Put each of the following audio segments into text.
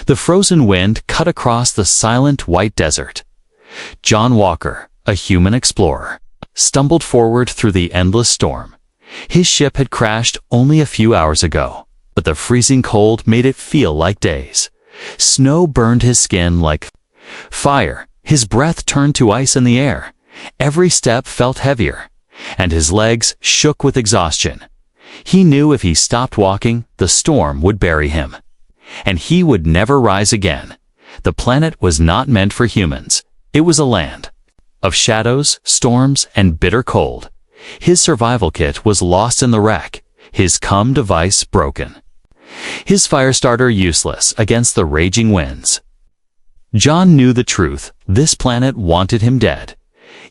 The frozen wind cut across the silent white desert. John Walker, a human explorer, stumbled forward through the endless storm. His ship had crashed only a few hours ago, but the freezing cold made it feel like days. Snow burned his skin like fire. His breath turned to ice in the air. Every step felt heavier, and his legs shook with exhaustion. He knew if he stopped walking, the storm would bury him, and he would never rise again. The planet was not meant for humans. It was a land of shadows, storms, and bitter cold. His survival kit was lost in the wreck, his comm device broken, his fire starter useless against the raging winds. John knew the truth. This planet wanted him dead.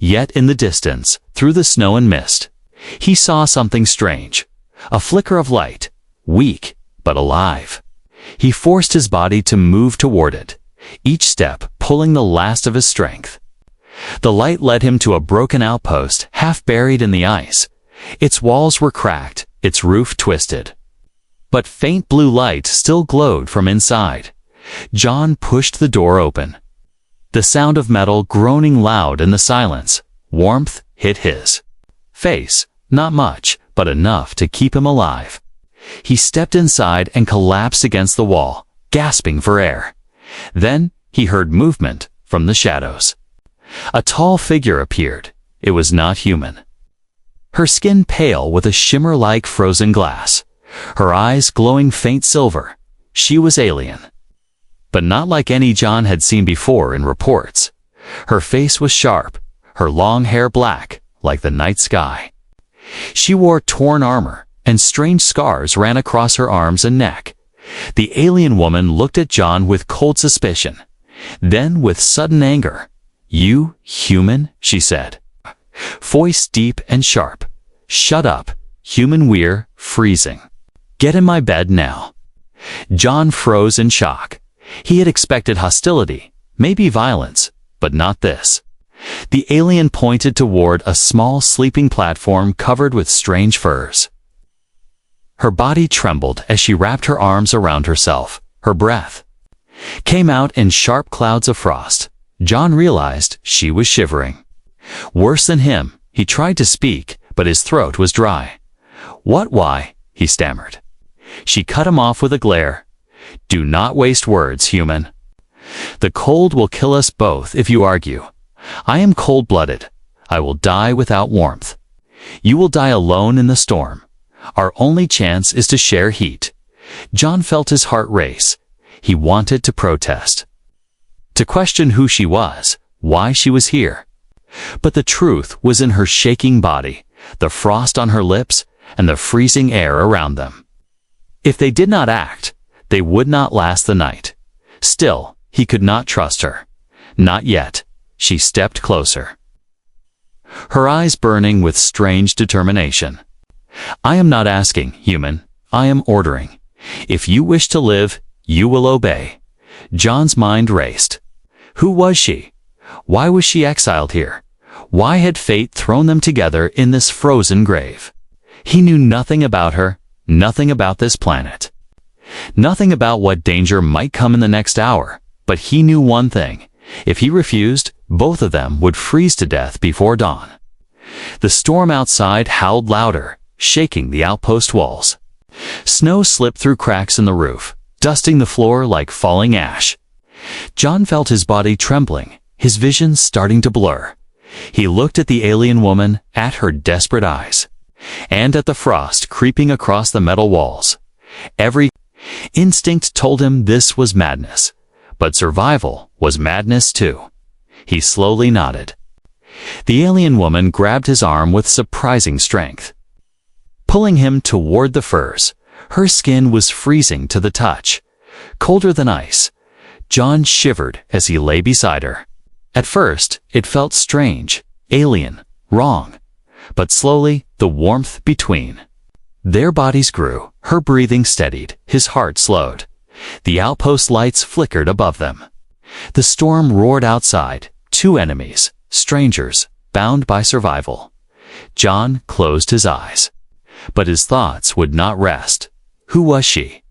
Yet in the distance, through the snow and mist, he saw something strange. A flicker of light, weak but alive. He forced his body to move toward it, each step pulling the last of his strength. The light led him to a broken outpost, half buried in the ice. Its walls were cracked, its roof twisted, but faint blue light still glowed from inside. John pushed the door open. The sound of metal groaning loud in the silence. Warmth hit his face, not much, but enough to keep him alive. He stepped inside and collapsed against the wall, gasping for air. Then he heard movement from the shadows. A tall figure appeared. It was not human. Her skin pale with a shimmer like frozen glass, her eyes glowing faint silver. She was alien, but not like any John had seen before in reports. Her face was sharp, her long hair black, like the night sky. She wore torn armor, and strange scars ran across her arms and neck. The alien woman looked at John with cold suspicion, then with sudden anger. "You, human?" she said, voice deep and sharp. "Shut up, human." We're freezing. Get in my bed now." John froze in shock. He had expected hostility, maybe violence, but not this. The alien pointed toward a small sleeping platform covered with strange furs. Her body trembled as she wrapped her arms around herself. Her breath came out in sharp clouds of frost. John realized she was shivering. Worse than him, he tried to speak, but his throat was dry. Why?" he stammered. She cut him off with a glare. "Do not waste words, human. The cold will kill us both if you argue. I am cold-blooded. I will die without warmth. You will die alone in the storm. Our only chance is to share heat." John felt his heart race. He wanted to protest, to question who she was, why she was here. But the truth was in her shaking body, the frost on her lips, and the freezing air around them. If they did not act, they would not last the night. Still, he could not trust her. Not yet. She stepped closer, her eyes burning with strange determination. "I am not asking, human. I am ordering. If you wish to live, you will obey." John's mind raced. Who was she? Why was she exiled here? Why had fate thrown them together in this frozen grave? He knew nothing about her, nothing about this planet, nothing about what danger might come in the next hour. But he knew one thing. If he refused, both of them would freeze to death before dawn. The storm outside howled louder, shaking the outpost walls. Snow slipped through cracks in the roof, dusting the floor like falling ash. John felt his body trembling, his vision starting to blur. He looked at the alien woman, at her desperate eyes, and at the frost creeping across the metal walls. Every instinct told him this was madness, but survival was madness too. He slowly nodded. The alien woman grabbed his arm with surprising strength, pulling him toward the furs. Her skin was freezing to the touch, colder than ice. John shivered as he lay beside her. At first, it felt strange, alien, wrong. But slowly, the warmth between their bodies grew. Her breathing steadied, his heart slowed. The outpost lights flickered above them. The storm roared outside. Two enemies, strangers, bound by survival. John closed his eyes, but his thoughts would not rest. Who was she?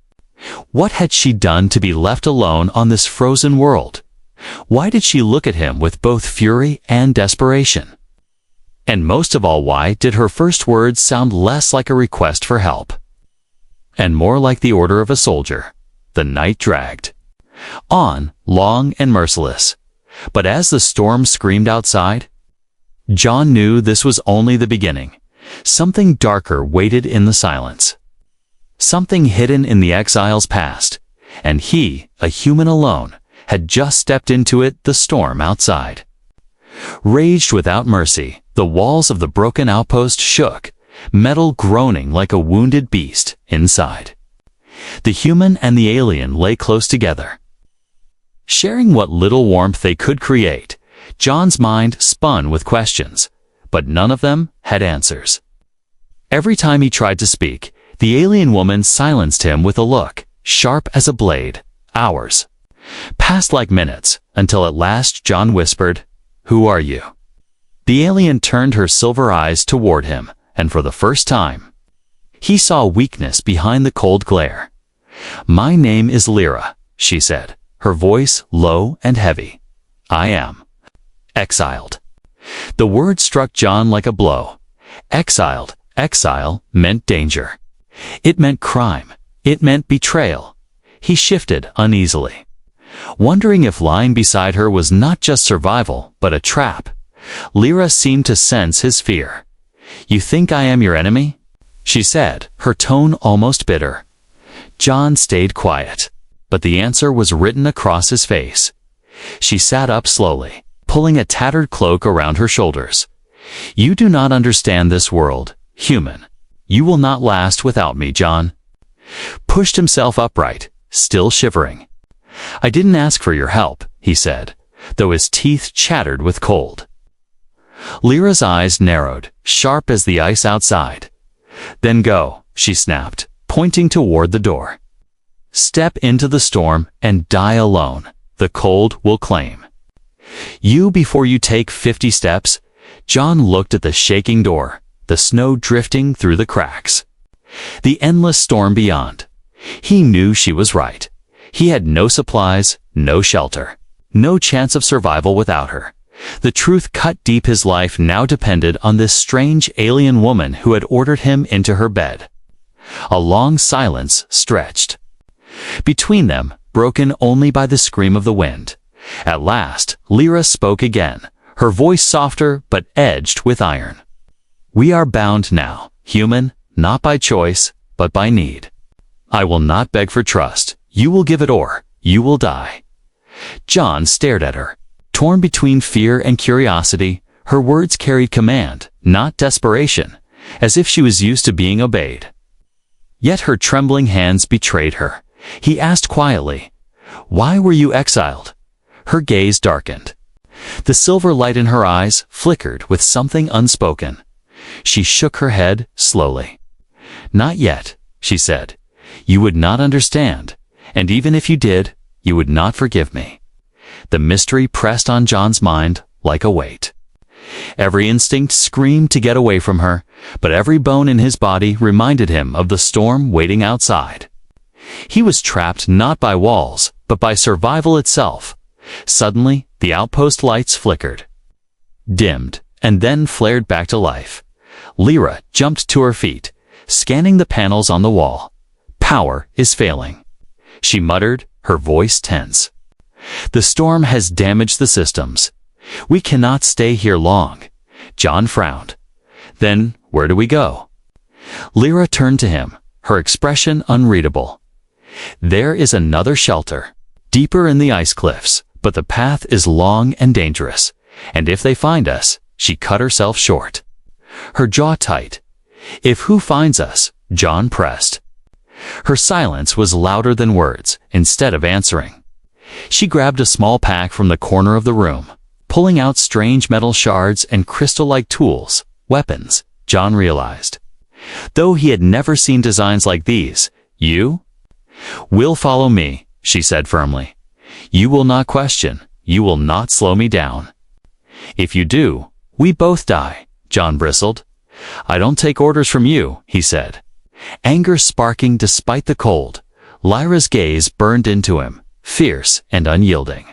What had she done to be left alone on this frozen world? Why did she look at him with both fury and desperation? And most of all, why did her first words sound less like a request for help, and more like the order of a soldier? The night dragged on, long and merciless. But as the storm screamed outside, John knew this was only the beginning. Something darker waited in the silence. Something hidden in the exile's past, and he, a human alone, had just stepped into it. The storm outside raged without mercy. The walls of the broken outpost shook, metal groaning like a wounded beast inside. The human and the alien lay close together, sharing what little warmth they could create. John's mind spun with questions, but none of them had answers. Every time he tried to speak, the alien woman silenced him with a look, sharp as a blade. Hours passed like minutes, until at last John whispered, "Who are you?" The alien turned her silver eyes toward him, and for the first time, he saw weakness behind the cold glare. "My name is Lyra," she said, her voice low and heavy. "I am exiled." The word struck John like a blow. Exiled. Exile meant danger. It meant crime. It meant betrayal. He shifted uneasily, wondering if lying beside her was not just survival, but a trap. Lyra seemed to sense his fear. "You think I am your enemy?" she said, her tone almost bitter. John stayed quiet, but the answer was written across his face. She sat up slowly, pulling a tattered cloak around her shoulders. "You do not understand this world, human. You will not last without me." John pushed himself upright, still shivering. "I didn't ask for your help," he said, though his teeth chattered with cold. Lyra's eyes narrowed, sharp as the ice outside. "Then go," she snapped, pointing toward the door. "Step into the storm and die alone. The cold will claim you before you take 50 steps. John looked at the shaking door, the snow drifting through the cracks, the endless storm beyond. He knew she was right. He had no supplies, no shelter, no chance of survival without her. The truth cut deep. His life now depended on this strange alien woman who had ordered him into her bed. A long silence stretched between them, broken only by the scream of the wind. At last, Lyra spoke again, her voice softer but edged with iron. "We are bound now, human, not by choice, but by need. I will not beg for trust. You will give it or you will die." John stared at her, torn between fear and curiosity. Her words carried command, not desperation, as if she was used to being obeyed. Yet her trembling hands betrayed her. He asked quietly, "Why were you exiled?" Her gaze darkened. The silver light in her eyes flickered with something unspoken. She shook her head slowly. "Not yet," she said. "You would not understand, and even if you did, you would not forgive me." The mystery pressed on John's mind like a weight. Every instinct screamed to get away from her, but every bone in his body reminded him of the storm waiting outside. He was trapped not by walls, but by survival itself. Suddenly, the outpost lights flickered, dimmed, and then flared back to life. Lyra jumped to her feet, scanning the panels on the wall. "Power is failing," she muttered, her voice tense. "The storm has damaged the systems. We cannot stay here long." John frowned. "Then, where do we go?" Lyra turned to him, her expression unreadable. "There is another shelter, deeper in the ice cliffs, but the path is long and dangerous, and if they find us," she cut herself short, her jaw tight. "If who finds us?" John pressed. Her silence was louder than words. Instead of answering, she grabbed a small pack from the corner of the room, pulling out strange metal shards and crystal-like tools, weapons, John realized. Though he had never seen designs like these. "You will follow me," she said firmly. "You will not question. You will not slow me down. If you do, we both die." John bristled. "I don't take orders from you," he said, anger sparking despite the cold. Lyra's gaze burned into him, fierce and unyielding.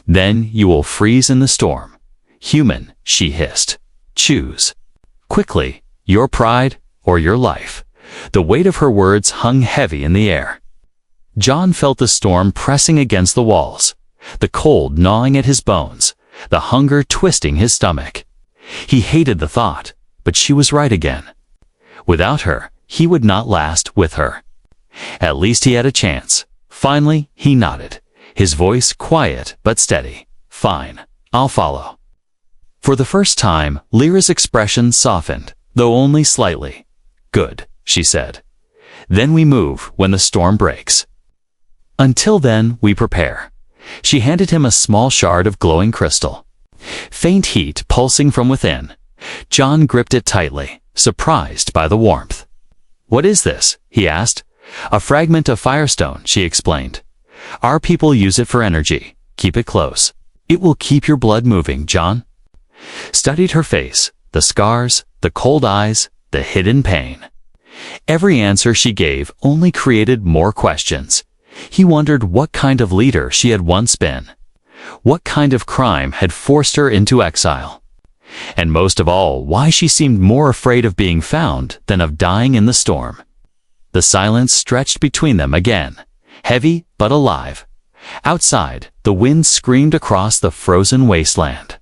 "Then you will freeze in the storm. Human," she hissed. "Choose. Quickly, your pride or your life." The weight of her words hung heavy in the air. John felt the storm pressing against the walls, the cold gnawing at his bones, the hunger twisting his stomach. He hated the thought, but she was right again. Without her, he would not last with her. At least he had a chance. Finally, he nodded, his voice quiet but steady. "Fine, I'll follow." For the first time, Lyra's expression softened, though only slightly. "Good," she said. "Then we move when the storm breaks. Until then, we prepare." She handed him a small shard of glowing crystal. Faint heat pulsing from within. John gripped it tightly, surprised by the warmth. "What is this?" he asked. "A fragment of firestone," she explained. "Our people use it for energy. Keep it close. It will keep your blood moving, John." Studied her face, the scars, the cold eyes, the hidden pain. Every answer she gave only created more questions. He wondered what kind of leader she had once been. What kind of crime had forced her into exile? And most of all, why she seemed more afraid of being found than of dying in the storm. The silence stretched between them again, heavy but alive. Outside, the wind screamed across the frozen wasteland.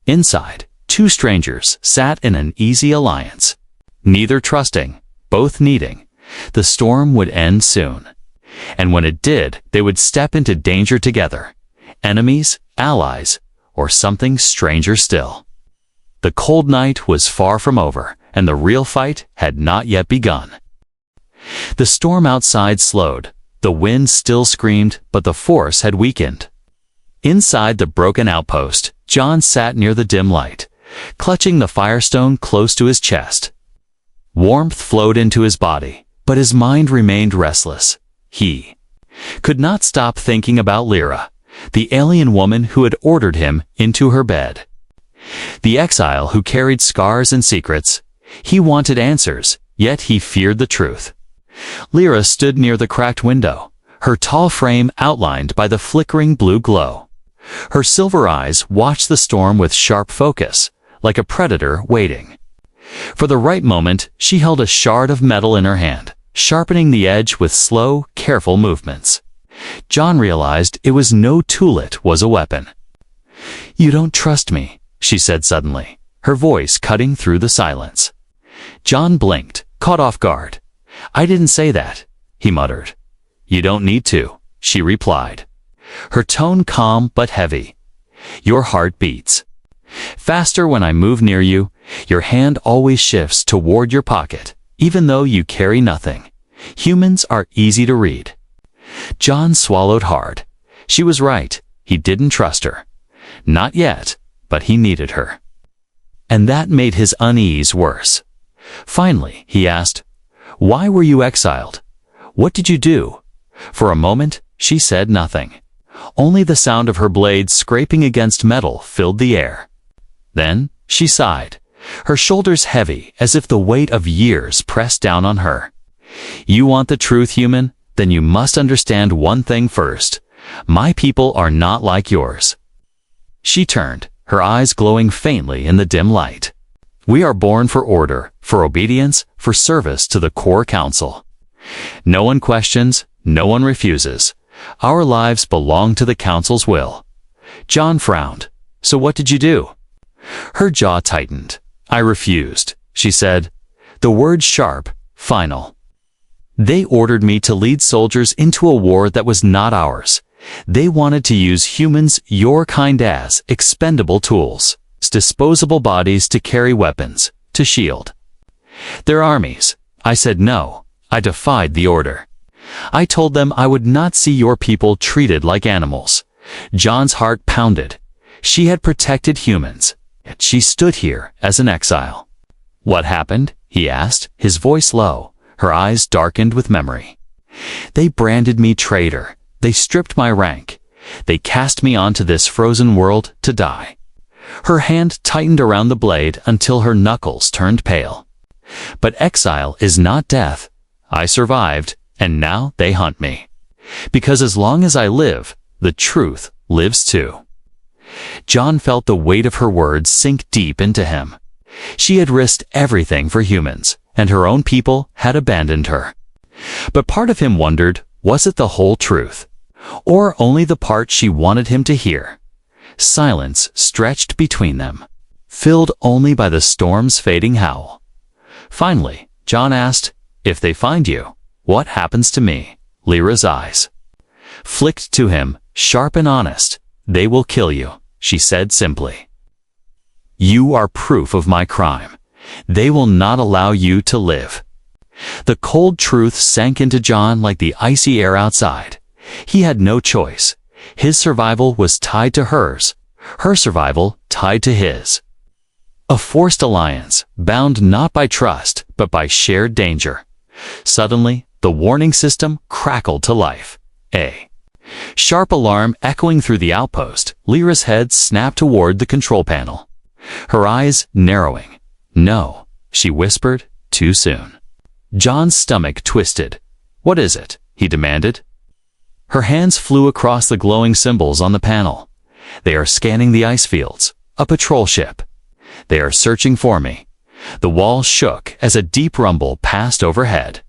Inside, two strangers sat in an easy alliance. Neither trusting, both needing. The storm would end soon. And when it did, they would step into danger together. Enemies, allies, or something stranger still. The cold night was far from over, and the real fight had not yet begun. The storm outside slowed. The wind still screamed, but the force had weakened. Inside the broken outpost, John sat near the dim light, clutching the firestone close to his chest. Warmth flowed into his body, but his mind remained restless. He could not stop thinking about Lyra, the alien woman who had ordered him into her bed. The exile who carried scars and secrets. He wanted answers, yet he feared the truth. Lyra stood near the cracked window, her tall frame outlined by the flickering blue glow. Her silver eyes watched the storm with sharp focus, like a predator waiting. For the right moment, she held a shard of metal in her hand, sharpening the edge with slow, careful movements. John realized it was no tool, it was a weapon. "You don't trust me," she said suddenly, her voice cutting through the silence. John blinked, caught off guard. "I didn't say that," he muttered. "You don't need to," she replied, her tone calm but heavy. "Your heart beats faster when I move near you. Your hand always shifts toward your pocket, even though you carry nothing. Humans are easy to read." John swallowed hard. She was right. He didn't trust her. Not yet, but he needed her. And that made his unease worse. Finally, he asked, "Why were you exiled? What did you do?" For a moment, she said nothing. Only the sound of her blades scraping against metal filled the air. Then, she sighed, her shoulders heavy as if the weight of years pressed down on her. "You want the truth, human? Then you must understand one thing first. My people are not like yours." She turned, her eyes glowing faintly in the dim light. "We are born for order, for obedience, for service to the core council. No one questions, no one refuses. Our lives belong to the council's will." John frowned. "So what did you do?" Her jaw tightened. "I refused," she said, the words sharp, final. "They ordered me to lead soldiers into a war that was not ours. They wanted to use humans, your kind, as expendable tools, disposable bodies to carry weapons, to shield their armies. I said no. I defied the order. I told them I would not see your people treated like animals." John's heart pounded. She had protected humans, yet she stood here as an exile. "What happened?" he asked, his voice low, her eyes darkened with memory. "They branded me traitor. They stripped my rank. They cast me onto this frozen world to die." Her hand tightened around the blade until her knuckles turned pale. "But exile is not death. I survived, and now they hunt me. Because as long as I live, the truth lives too. John felt the weight of her words sink deep into him. She had risked everything for humans, and her own people had abandoned her. But part of him wondered, was it the whole truth? Or only the part she wanted him to hear? Silence stretched between them, filled only by the storm's fading howl. Finally, John asked, "If they find you, what happens to me?" Lyra's eyes flicked to him, sharp and honest. "They will kill you," she said simply. "You are proof of my crime. They will not allow you to live." The cold truth sank into John like the icy air outside. He had no choice. His survival was tied to hers, her survival tied to his. A forced alliance, bound not by trust, but by shared danger. Suddenly, the warning system crackled to life. A sharp alarm echoing through the outpost. Lyra's head snapped toward the control panel, her eyes narrowing. "No," she whispered, too soon. John's stomach twisted. "What is it?" he demanded. Her hands flew across the glowing symbols on the panel. "They are scanning the ice fields. A patrol ship. They are searching for me." The wall shook as a deep rumble passed overhead.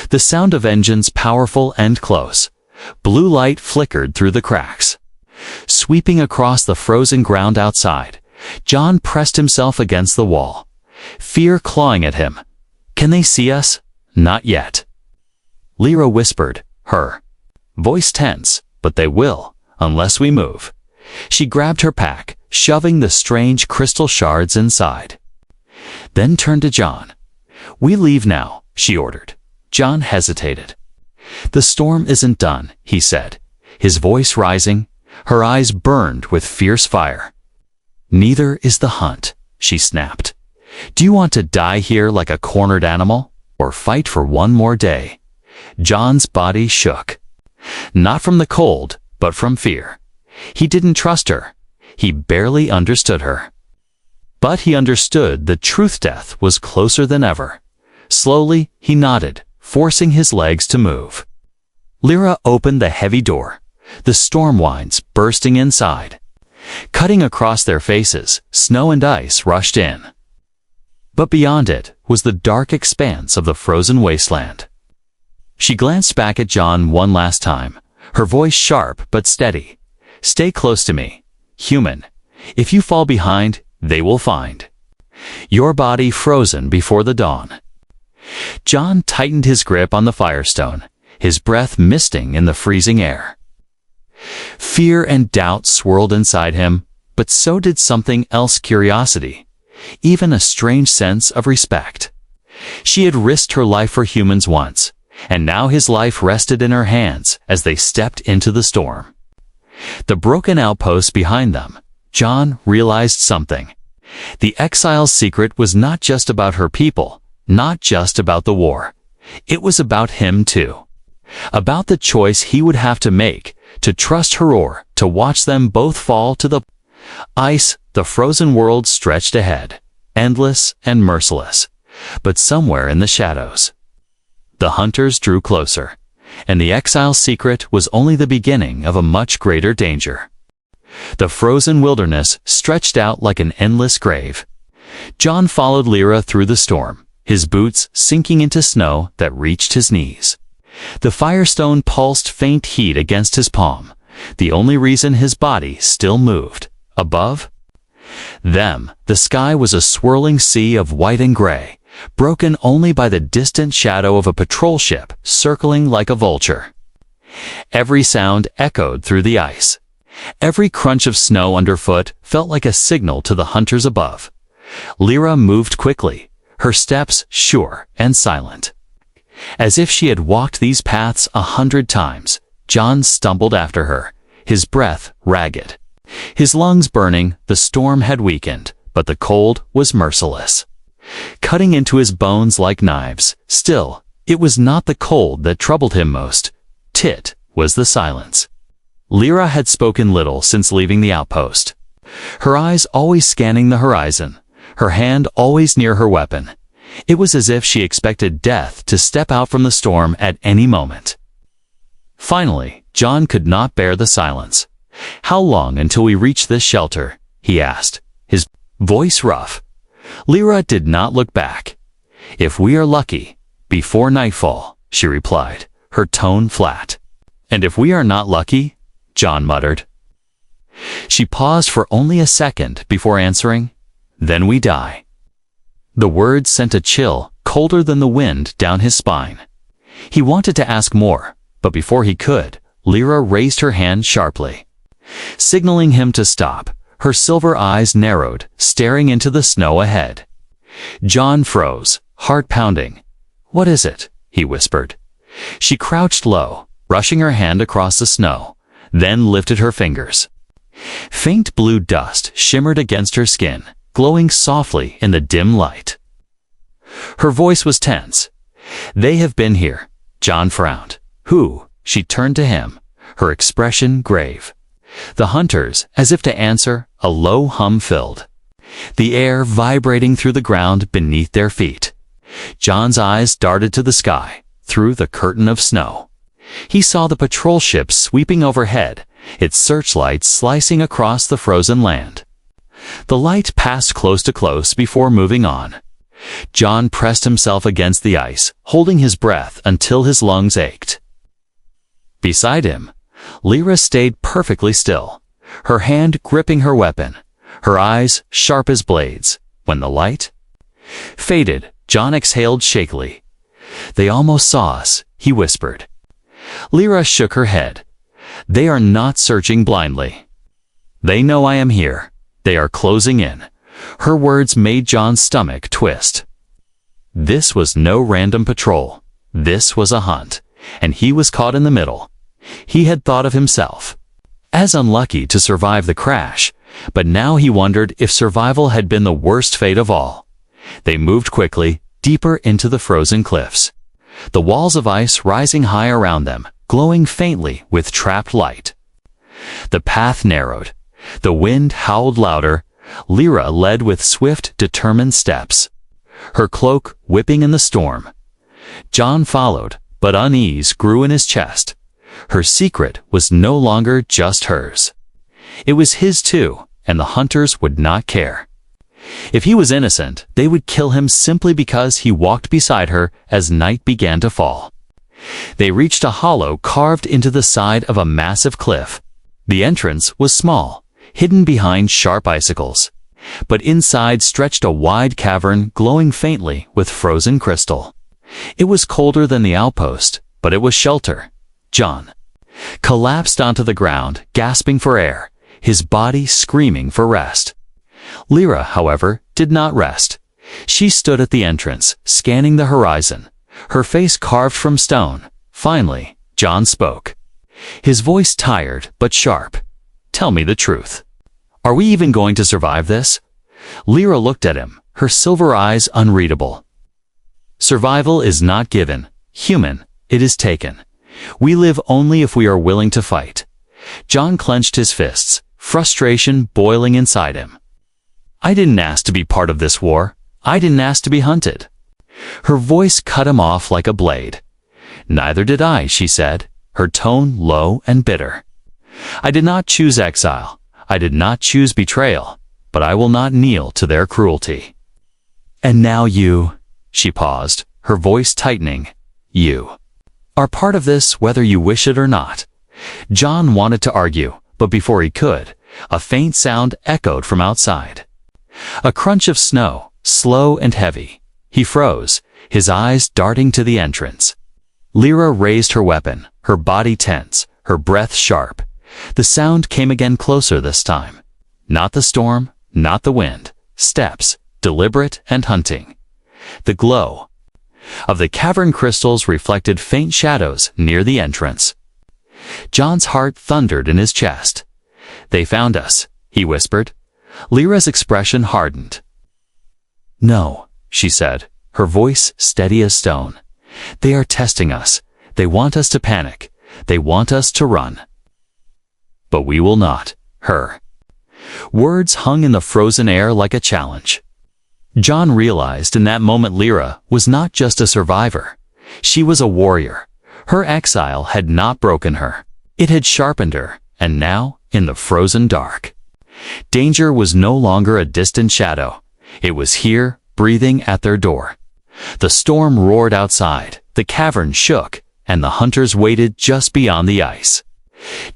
The sound of engines powerful and close. Blue light flickered through the cracks. Sweeping across the frozen ground outside, John pressed himself against the wall, fear clawing at him. "Can they see us?" "Not yet." Lyra whispered, her voice tense, "But they will, unless we move." She grabbed her pack, shoving the strange crystal shards inside. Then turned to John. "We leave now," she ordered. John hesitated. "The storm isn't done," he said, his voice rising. Her eyes burned with fierce fire. "Neither is the hunt," she snapped. "Do you want to die here like a cornered animal, or fight for one more day?" John's body shook. Not from the cold, but from fear. He didn't trust her. He barely understood her. But he understood that truth death was closer than ever. Slowly, he nodded, forcing his legs to move. Lyra opened the heavy door, the storm winds bursting inside. Cutting across their faces, snow and ice rushed in. But beyond it was the dark expanse of the frozen wasteland. She glanced back at John one last time, her voice sharp but steady. "Stay close to me, human. If you fall behind, they will find your body frozen before the dawn." John tightened his grip on the firestone, his breath misting in the freezing air. Fear and doubt swirled inside him, but so did something else, curiosity, even a strange sense of respect. She had risked her life for humans once, and now his life rested in her hands as they stepped into the storm. The broken outpost behind them, John realized something. The exile's secret was not just about her people, not just about the war. It was about him too. About the choice he would have to make, to trust her or to watch them both fall to the ice. The frozen world stretched ahead, endless and merciless, but somewhere in the shadows. The hunters drew closer, and the exile's secret was only the beginning of a much greater danger. The frozen wilderness stretched out like an endless grave. John followed Lyra through the storm, his boots sinking into snow that reached his knees. The firestone pulsed faint heat against his palm, the only reason his body still moved. Above them, the sky was a swirling sea of white and gray, broken only by the distant shadow of a patrol ship circling like a vulture. Every sound echoed through the ice. Every crunch of snow underfoot felt like a signal to the hunters above. Lyra moved quickly, her steps sure and silent. As if she had walked these paths 100 times, John stumbled after her, his breath ragged. His lungs burning. The storm had weakened, but the cold was merciless, cutting into his bones like knives. Still, it was not the cold that troubled him most. It was the silence. Lyra had spoken little since leaving the outpost, her eyes always scanning the horizon, her hand always near her weapon. It was as if she expected death to step out from the storm at any moment. Finally, John could not bear the silence. "How long until we reach this shelter?" he asked, his voice rough. Lyra did not look back. "If we are lucky, before nightfall," she replied, her tone flat. "And if we are not lucky?" John muttered. She paused for only a second before answering, "Then we die." The words sent a chill, colder than the wind, down his spine. He wanted to ask more, but before he could, Lyra raised her hand sharply. Signaling him to stop, her silver eyes narrowed, staring into the snow ahead. John froze, heart pounding. "What is it?" he whispered. She crouched low, brushing her hand across the snow, then lifted her fingers. Faint blue dust shimmered against her skin, glowing softly in the dim light. Her voice was tense. "They have been here." John frowned. "Who?" She turned to him, her expression grave. "The hunters," as if to answer, a low hum filled the air, vibrating through the ground beneath their feet. John's eyes darted to the sky, through the curtain of snow. He saw the patrol ship sweeping overhead, its searchlights slicing across the frozen land. The light passed close to close before moving on. John pressed himself against the ice, holding his breath until his lungs ached. Beside him, Lyra stayed perfectly still, her hand gripping her weapon, her eyes sharp as blades. When the light faded, John exhaled shakily. "They almost saw us," he whispered. Lyra shook her head. "They are not searching blindly. They know I am here. They are closing in." Her words made John's stomach twist. This was no random patrol. This was a hunt, and he was caught in the middle. He had thought of himself as unlucky to survive the crash, but now he wondered if survival had been the worst fate of all. They moved quickly, deeper into the frozen cliffs, the walls of ice rising high around them, glowing faintly with trapped light. The path narrowed. The wind howled louder. Lyra led with swift, determined steps, her cloak whipping in the storm. John followed, but unease grew in his chest. Her secret was no longer just hers. It was his too, and the hunters would not care. If he was innocent, they would kill him simply because he walked beside her as night began to fall. They reached a hollow carved into the side of a massive cliff. The entrance was small, hidden behind sharp icicles, but inside stretched a wide cavern glowing faintly with frozen crystal. It was colder than the outpost, but it was shelter. John collapsed onto the ground, gasping for air, his body screaming for rest. Lyra, however, did not rest. She stood at the entrance, scanning the horizon, her face carved from stone. Finally, John spoke, his voice tired but sharp. "Tell me the truth. Are we even going to survive this?" Lyra looked at him, her silver eyes unreadable. "Survival is not given. Human, it is taken. We live only if we are willing to fight." John clenched his fists, frustration boiling inside him. "I didn't ask to be part of this war. I didn't ask to be hunted." Her voice cut him off like a blade. "Neither did I," she said, her tone low and bitter. "I did not choose exile. I did not choose betrayal, but I will not kneel to their cruelty. And now you," she paused, her voice tightening, "you are part of this whether you wish it or not." John wanted to argue, but before he could, a faint sound echoed from outside. A crunch of snow, slow and heavy. He froze, his eyes darting to the entrance. Lyra raised her weapon, her body tense, her breath sharp. The sound came again, closer this time. Not the storm, not the wind. Steps, deliberate and hunting. The glow of the cavern crystals reflected faint shadows near the entrance. John's heart thundered in his chest. "They found us," he whispered. Lyra's expression hardened. "No," she said, her voice steady as stone. "They are testing us. They want us to panic. They want us to run. But we will not." Her words hung in the frozen air like a challenge. John realized in that moment Lyra was not just a survivor. She was a warrior. Her exile had not broken her. It had sharpened her, and now, in the frozen dark, danger was no longer a distant shadow. It was here, breathing at their door. The storm roared outside, the cavern shook, and the hunters waited just beyond the ice.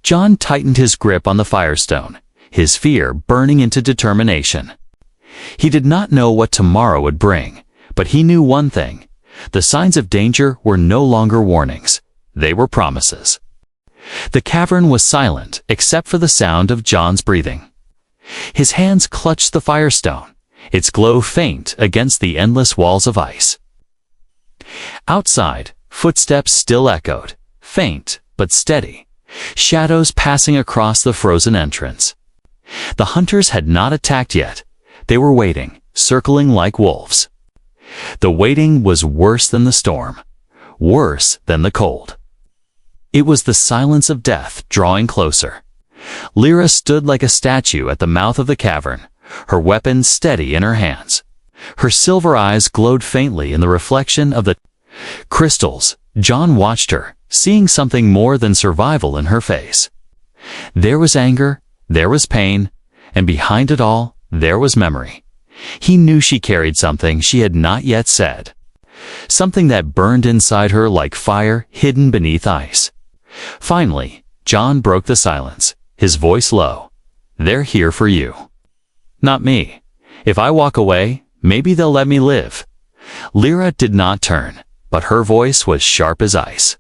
John tightened his grip on the firestone, his fear burning into determination. He did not know what tomorrow would bring, but he knew one thing. The signs of danger were no longer warnings. They were promises. The cavern was silent except for the sound of John's breathing. His hands clutched the firestone, its glow faint against the endless walls of ice. Outside, footsteps still echoed, faint but steady, shadows passing across the frozen entrance. The hunters had not attacked yet. They were waiting, circling like wolves. The waiting was worse than the storm, worse than the cold. It was the silence of death drawing closer. Lyra stood like a statue at the mouth of the cavern, her weapon steady in her hands. Her silver eyes glowed faintly in the reflection of the crystals. John watched her, seeing something more than survival in her face. There was anger, there was pain, and behind it all, there was memory. He knew she carried something she had not yet said. Something that burned inside her like fire hidden beneath ice. Finally, John broke the silence, his voice low. "They're here for you. Not me. If I walk away, maybe they'll let me live." Lyra did not turn, but her voice was sharp as ice.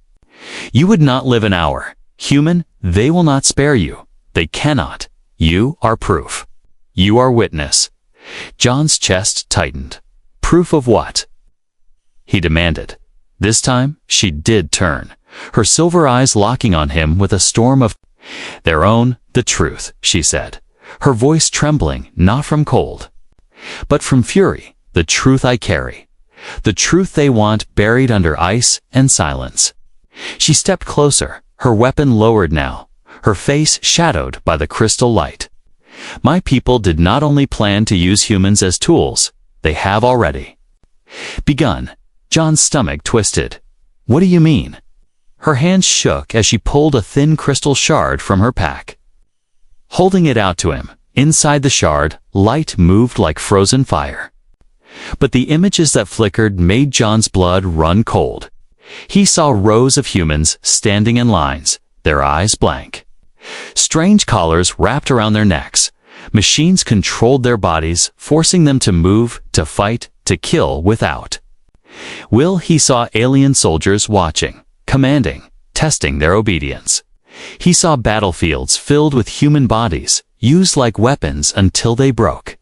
"You would not live an hour. Human, they will not spare you. They cannot. You are proof. You are witness." John's chest tightened. Proof of what? He demanded. This time, she did turn, her silver eyes locking on him with a storm of their own. "The truth," she said, her voice trembling not from cold, but from fury. "The truth I carry. The truth they want buried under ice and silence." She stepped closer, her weapon lowered now, her face shadowed by the crystal light. "My people did not only plan to use humans as tools, they have already begun." John's stomach twisted. "What do you mean?" Her hands shook as she pulled a thin crystal shard from her pack. Holding it out to him, inside the shard, light moved like frozen fire. But the images that flickered made John's blood run cold. He saw rows of humans standing in lines, their eyes blank. Strange collars wrapped around their necks. Machines controlled their bodies, forcing them to move, to fight, to kill without will. He saw alien soldiers watching, commanding, testing their obedience. He saw battlefields filled with human bodies, used like weapons until they broke.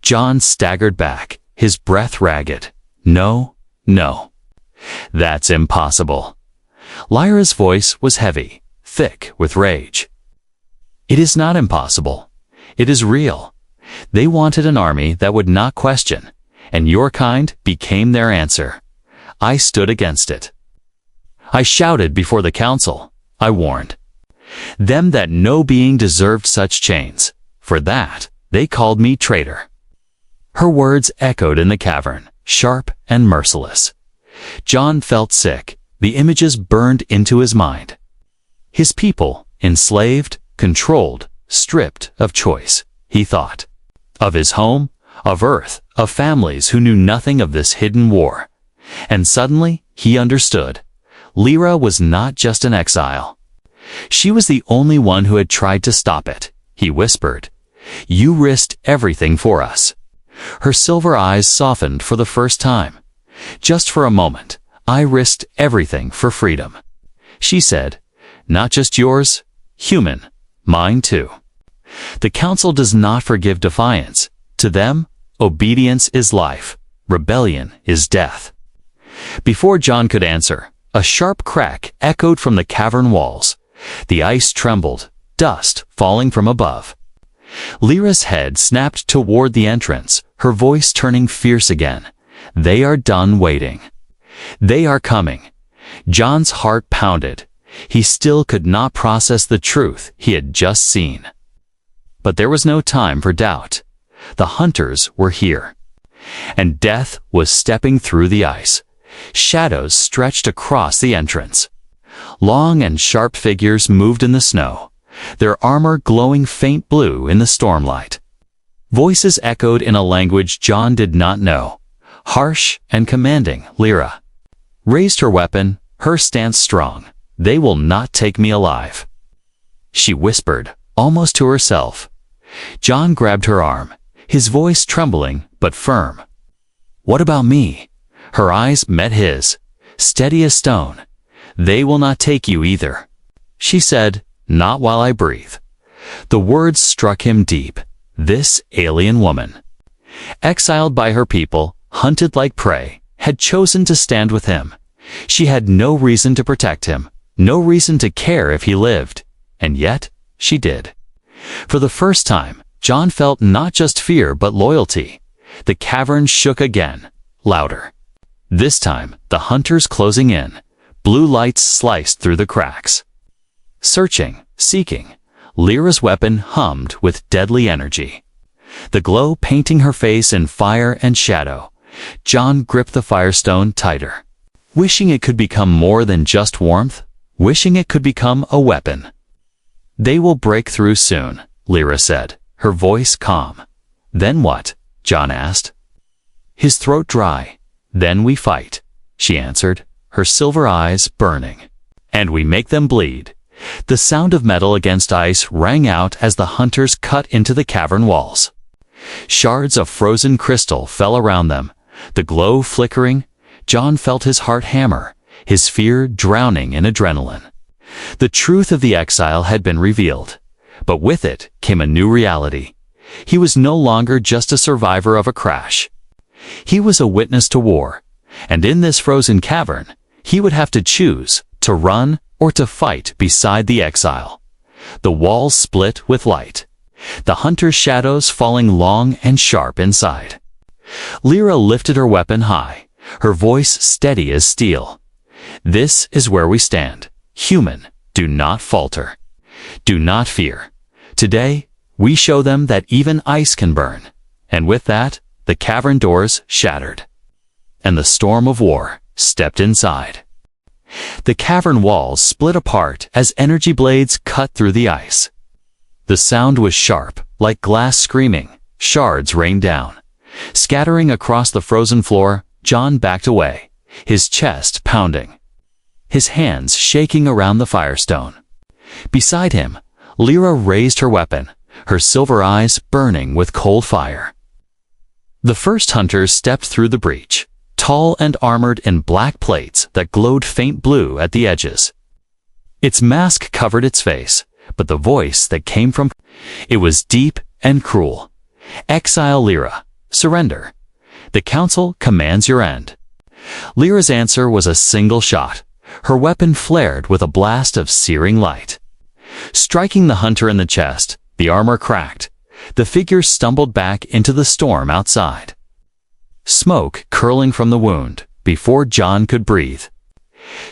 John staggered back, his breath ragged. "No, no. That's impossible." Lyra's voice was heavy, thick with rage. "It is not impossible. It is real. They wanted an army that would not question, and your kind became their answer. I stood against it. I shouted before the council. I warned them that no being deserved such chains. For that, they called me traitor." Her words echoed in the cavern, sharp and merciless. John felt sick. The images burned into his mind. His people, enslaved, controlled, stripped of choice, he thought. Of his home, of Earth, of families who knew nothing of this hidden war. And suddenly, he understood. Lyra was not just an exile. She was the only one who had tried to stop it. He whispered, "You risked everything for us." Her silver eyes softened for the first time. "Just for a moment, I risked everything for freedom," she said. "Not just yours, human, mine too." The council does not forgive defiance. To them, obedience is life, rebellion is death. Before John could answer, a sharp crack echoed from the cavern walls. The ice trembled, dust falling from above. Lyra's head snapped toward the entrance, her voice turning fierce again. "They are done waiting. They are coming." John's heart pounded. He still could not process the truth he had just seen. But there was no time for doubt. The hunters were here. and death was stepping through the ice. Shadows stretched across the entrance. Long and sharp figures moved in the snow, their armor glowing faint blue in the stormlight. Voices echoed in a language John did not know, harsh and commanding. Lyra raised her weapon, her stance strong. "They will not take me alive," she whispered, almost to herself. John grabbed her arm, his voice trembling but firm. "What about me?" Her eyes met his, steady as stone. "They will not take you either," she said, "not while I breathe." The words struck him deep. This alien woman, exiled by her people, hunted like prey, had chosen to stand with him. She had no reason to protect him, no reason to care if he lived, and yet she did. For the first time, John felt not just fear but loyalty. The cavern shook again, louder. This time, the hunters closing in. Blue lights sliced through the cracks. Searching, seeking, Lyra's weapon hummed with deadly energy. The glow painting her face in fire and shadow. John gripped the firestone tighter, wishing it could become more than just warmth, wishing it could become a weapon. "They will break through soon," Lyra said, her voice calm. "Then what?" John asked. His throat dry. "Then we fight," she answered, her silver eyes burning. "And we make them bleed." The sound of metal against ice rang out as the hunters cut into the cavern walls. Shards of frozen crystal fell around them, the glow flickering. John felt his heart hammer, his fear drowning in adrenaline. The truth of the exile had been revealed, but with it came a new reality. He was no longer just a survivor of a crash. He was a witness to war, and in this frozen cavern, he would have to choose to run or to fight beside the exile. The walls split with light, the hunter's shadows falling long and sharp inside. Lyra lifted her weapon high, her voice steady as steel. "This is where we stand. Human, do not falter. Do not fear. Today, we show them that even ice can burn." And with that, the cavern doors shattered, and the storm of war stepped inside. The cavern walls split apart as energy blades cut through the ice. The sound was sharp, like glass screaming. Shards rained down. Scattering across the frozen floor, John backed away, his chest pounding, his hands shaking around the firestone. Beside him, Lyra raised her weapon, her silver eyes burning with cold fire. The first hunters stepped through the breach, tall and armored in black plates that glowed faint blue at the edges. Its mask covered its face, but the voice that came from it was deep and cruel. "Exile Lyra, surrender. The council commands your end." Lyra's answer was a single shot. Her weapon flared with a blast of searing light. Striking the hunter in the chest, the armor cracked. The figure stumbled back into the storm outside, smoke curling from the wound before John could breathe.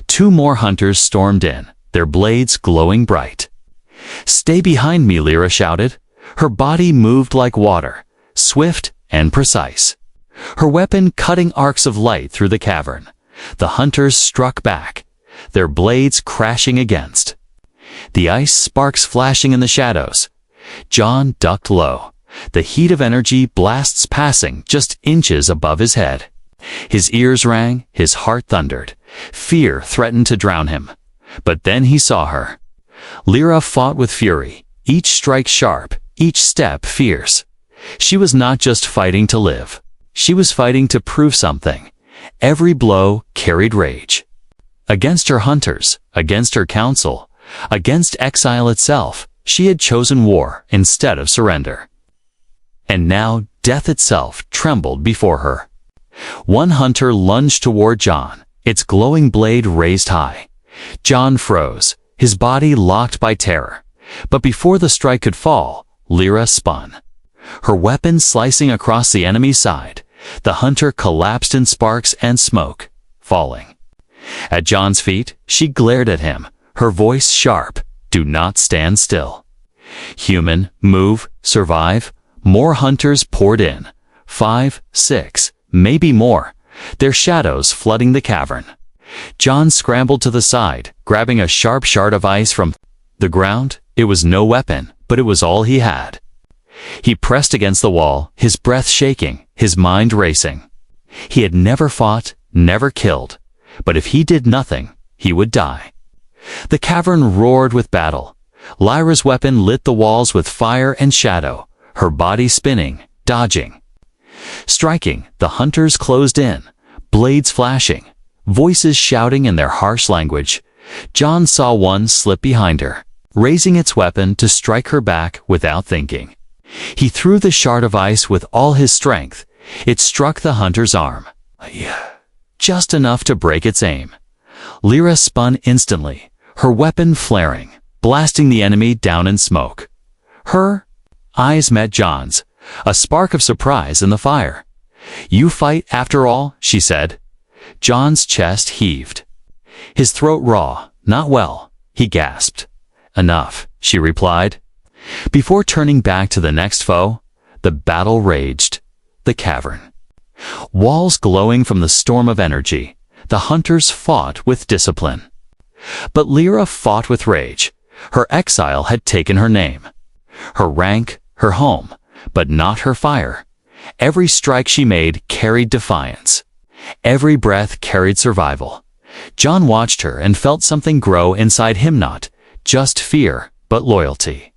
Two more hunters stormed in, their blades glowing bright. "Stay behind me," Lyra shouted. Her body moved like water, swift and precise, her weapon cutting arcs of light through the cavern. The hunters struck back, their blades crashing against the ice, sparks flashing in the shadows. John ducked low, the heat of energy blasts passing just inches above his head. His ears rang, his heart thundered. Fear threatened to drown him. But then he saw her. Lyra fought with fury, each strike sharp, each step fierce. She was not just fighting to live. She was fighting to prove something. Every blow carried rage. Against her hunters, against her council, against exile itself, she had chosen war instead of surrender. And now death itself trembled before her. One hunter lunged toward John, its glowing blade raised high. John froze, his body locked by terror. But before the strike could fall, Lyra spun, her weapon slicing across the enemy's side. The hunter collapsed in sparks and smoke, falling. At John's feet, she glared at him, her voice sharp. "Do not stand still. Human, move, survive." More hunters poured in, 5, 6, maybe more, their shadows flooding the cavern. John scrambled to the side, grabbing a sharp shard of ice from the ground. It was no weapon, but it was all he had. He pressed against the wall, his breath shaking, his mind racing. He had never fought, never killed, but if he did nothing, he would die. The cavern roared with battle. Lyra's weapon lit the walls with fire and shadow, her body spinning, dodging. Striking, the hunters closed in, blades flashing, voices shouting in their harsh language. John saw one slip behind her, raising its weapon to strike her back without thinking. He threw the shard of ice with all his strength. It struck the hunter's arm, just enough to break its aim. Lyra spun instantly, her weapon flaring, blasting the enemy down in smoke. Her eyes met John's, a spark of surprise in the fire. "You fight after all?" she said. John's chest heaved. His throat raw. "Not well," he gasped. "Enough," she replied. Before turning back to the next foe, the battle raged. The cavern. Walls glowing from the storm of energy, the hunters fought with discipline. But Lyra fought with rage. Her exile had taken her name, her rank, her home, but not her fire. Every strike she made carried defiance. Every breath carried survival. John watched her and felt something grow inside him, not just fear, but loyalty.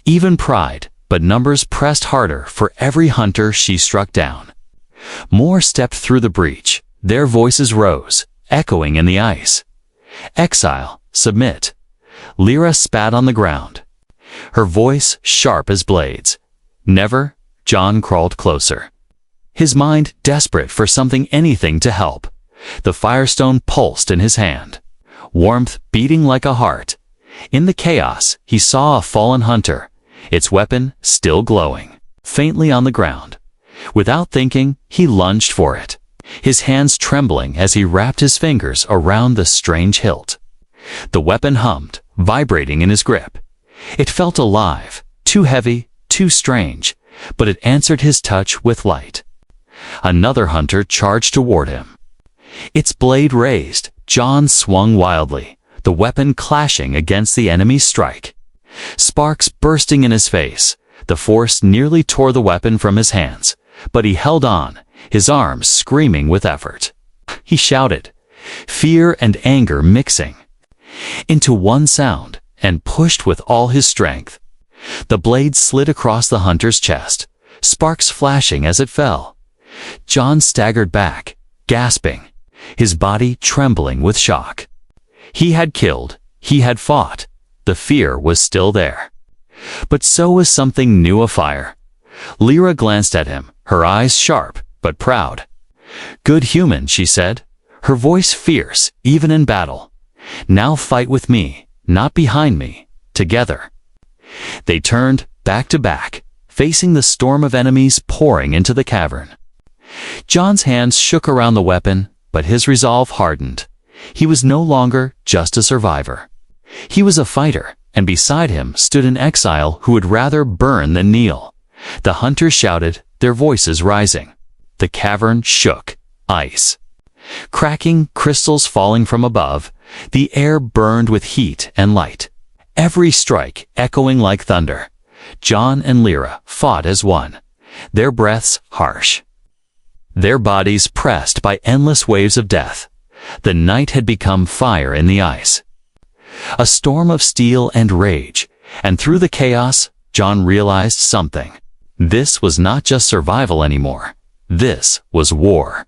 Even pride, but numbers pressed harder for every hunter she struck down. More stepped through the breach. Their voices rose, echoing in the ice. "Exile, submit." Lyra spat on the ground, her voice sharp as blades. "Never." John crawled closer, his mind desperate for something, anything to help. The firestone pulsed in his hand, warmth beating like a heart. In the chaos, he saw a fallen hunter, its weapon still glowing, faintly on the ground. Without thinking, he lunged for it, his hands trembling as he wrapped his fingers around the strange hilt. The weapon hummed, vibrating in his grip. It felt alive, too heavy, too strange, but it answered his touch with light. Another hunter charged toward him. Its blade raised, John swung wildly, the weapon clashing against the enemy's strike. Sparks bursting in his face, the force nearly tore the weapon from his hands, but he held on, his arms screaming with effort. He shouted, fear and anger mixing into one sound, and pushed with all his strength. The blade slid across the hunter's chest, sparks flashing as it fell. John staggered back, gasping, his body trembling with shock. He had killed, he had fought, the fear was still there. But so was something new afire. Lyra glanced at him, her eyes sharp, but proud. "Good human," she said, her voice fierce, even in battle. "Now fight with me, not behind me, together." They turned, back to back, facing the storm of enemies pouring into the cavern. John's hands shook around the weapon, but his resolve hardened. He was no longer just a survivor. He was a fighter, and beside him stood an exile who would rather burn than kneel. The hunters shouted, their voices rising. The cavern shook, ice cracking, crystals falling from above. The air burned with heat and light, every strike echoing like thunder. John and Lyra fought as one, their breaths harsh, their bodies pressed by endless waves of death. The night had become fire in the ice, a storm of steel and rage, and through the chaos, John realized something. This was not just survival anymore. This was war.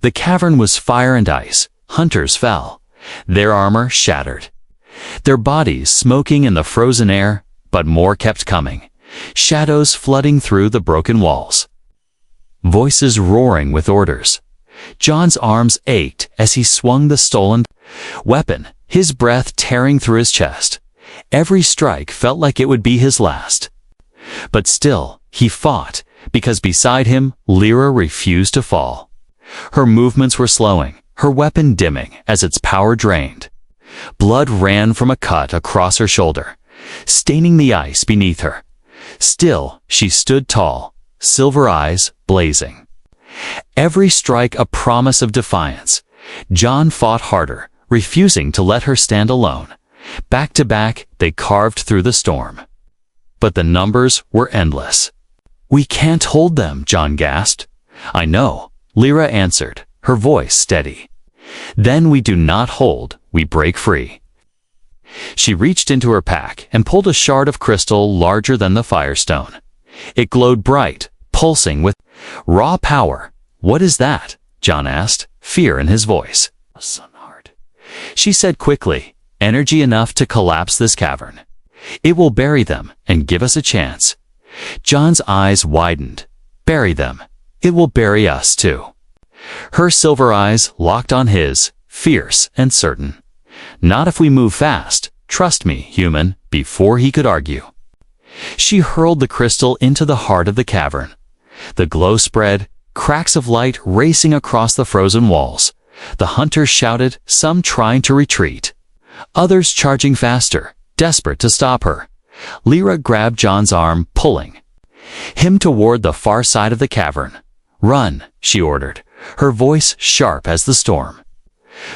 The cavern was fire and ice. Hunters fell, their armor shattered, their bodies smoking in the frozen air, but more kept coming, shadows flooding through the broken walls, voices roaring with orders. John's arms ached as he swung the stolen weapon, his breath tearing through his chest. Every strike felt like it would be his last. But still, he fought, because beside him, Lyra refused to fall. Her movements were slowing, her weapon dimming as its power drained. Blood ran from a cut across her shoulder, staining the ice beneath her. Still, she stood tall, silver eyes blazing. Every strike a promise of defiance. John fought harder, refusing to let her stand alone. Back to back, they carved through the storm. But the numbers were endless. "We can't hold them," John gasped. "I know," Lyra answered, her voice steady. "Then we do not hold, we break free." She reached into her pack and pulled a shard of crystal larger than the firestone. It glowed bright, pulsing with raw power. "What is that?" John asked, fear in his voice. "A sun heart," she said quickly. "Energy enough to collapse this cavern. It will bury them and give us a chance." John's eyes widened. "Bury them. It will bury us too." Her silver eyes locked on his, fierce and certain. "Not if we move fast. Trust me, human," before he could argue. She hurled the crystal into the heart of the cavern. The glow spread, cracks of light racing across the frozen walls. The hunters shouted, some trying to retreat, others charging faster, desperate to stop her. Lyra grabbed John's arm, pulling him toward the far side of the cavern. "Run," she ordered, her voice sharp as the storm.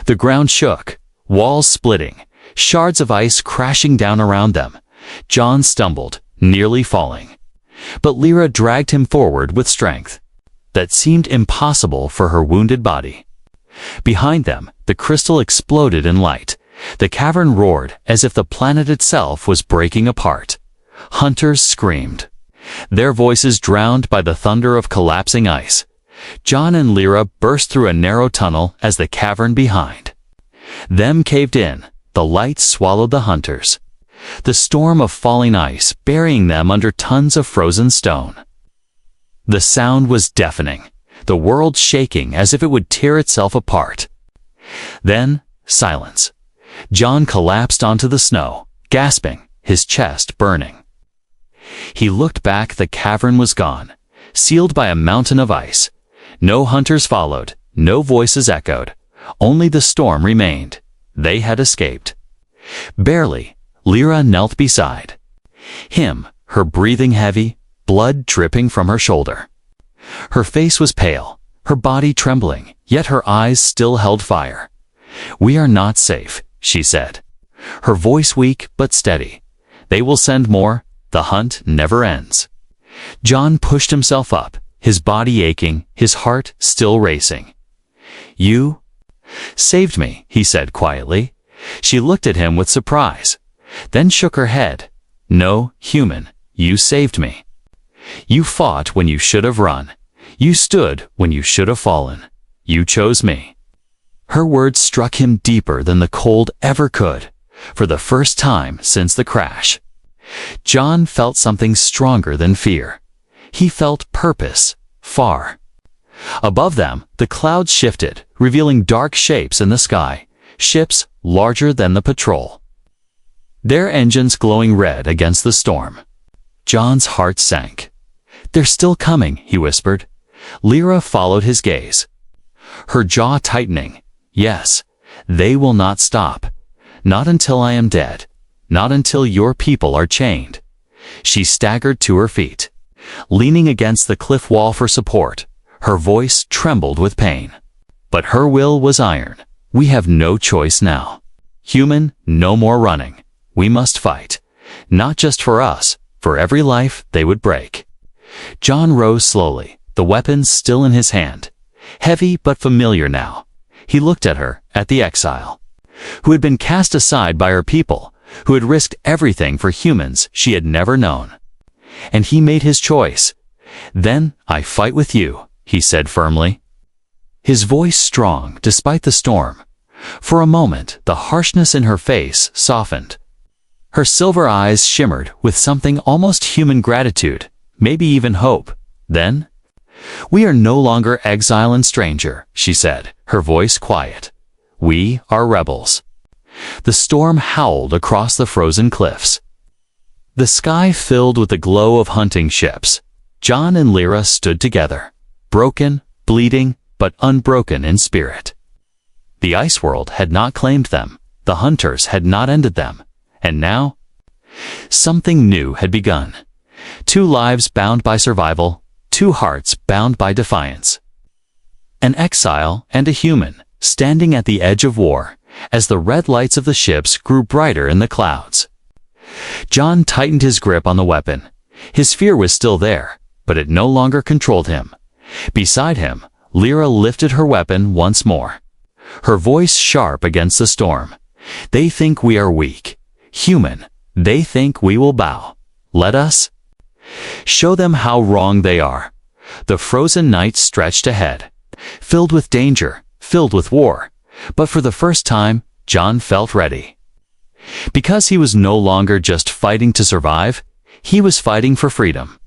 The ground shook, walls splitting, shards of ice crashing down around them. John stumbled, nearly falling. But Lyra dragged him forward with strength that seemed impossible for her wounded body. Behind them, the crystal exploded in light. The cavern roared as if the planet itself was breaking apart. Hunters screamed, their voices drowned by the thunder of collapsing ice. John and Lyra burst through a narrow tunnel as the cavern behind them caved in. The light swallowed the hunters, the storm of falling ice burying them under tons of frozen stone. The sound was deafening, the world shaking as if it would tear itself apart. Then, silence. John collapsed onto the snow, gasping, his chest burning. He looked back. The cavern was gone, sealed by a mountain of ice. No hunters followed, no voices echoed. Only the storm remained. They had escaped. Barely, Lyra knelt beside him, her breathing heavy, blood dripping from her shoulder. Her face was pale, her body trembling, yet her eyes still held fire. "We are not safe," she said, her voice weak but steady. "They will send more. The hunt never ends." John pushed himself up, his body aching, his heart still racing. "You saved me," he said quietly. She looked at him with surprise, then shook her head. "No, human, you saved me. You fought when you should have run. You stood when you should have fallen. You chose me." Her words struck him deeper than the cold ever could, for the first time since the crash. John felt something stronger than fear. He felt purpose, far. Above them, the clouds shifted, revealing dark shapes in the sky, ships larger than the patrol, their engines glowing red against the storm. John's heart sank. "They're still coming," he whispered. Lyra followed his gaze, her jaw tightening. "Yes, they will not stop. Not until I am dead. Not until your people are chained." She staggered to her feet, leaning against the cliff wall for support. Her voice trembled with pain. But her will was iron. "We have no choice now. Human, no more running. We must fight. Not just for us, for every life they would break." John rose slowly, the weapon still in his hand. Heavy but familiar now. He looked at her, at the exile, who had been cast aside by her people, who had risked everything for humans she had never known. And he made his choice. "Then I fight with you," he said firmly. His voice strong despite the storm. For a moment, the harshness in her face softened. Her silver eyes shimmered with something almost human gratitude, maybe even hope. Then, "We are no longer exile and stranger," she said, her voice quiet. "We are rebels." The storm howled across the frozen cliffs. The sky filled with the glow of hunting ships. John and Lyra stood together, broken, bleeding, but unbroken in spirit. The ice world had not claimed them. The hunters had not ended them. And now, something new had begun. Two lives bound by survival, two hearts bound by defiance. An exile and a human, standing at the edge of war, as the red lights of the ships grew brighter in the clouds. John tightened his grip on the weapon. His fear was still there, but it no longer controlled him. Beside him, Lyra lifted her weapon once more, her voice sharp against the storm. They think we are weak. Human, they think we will bow. Let us show them how wrong they are. The frozen night stretched ahead, filled with danger, filled with war. But for the first time, John felt ready. Because he was no longer just fighting to survive, he was fighting for freedom.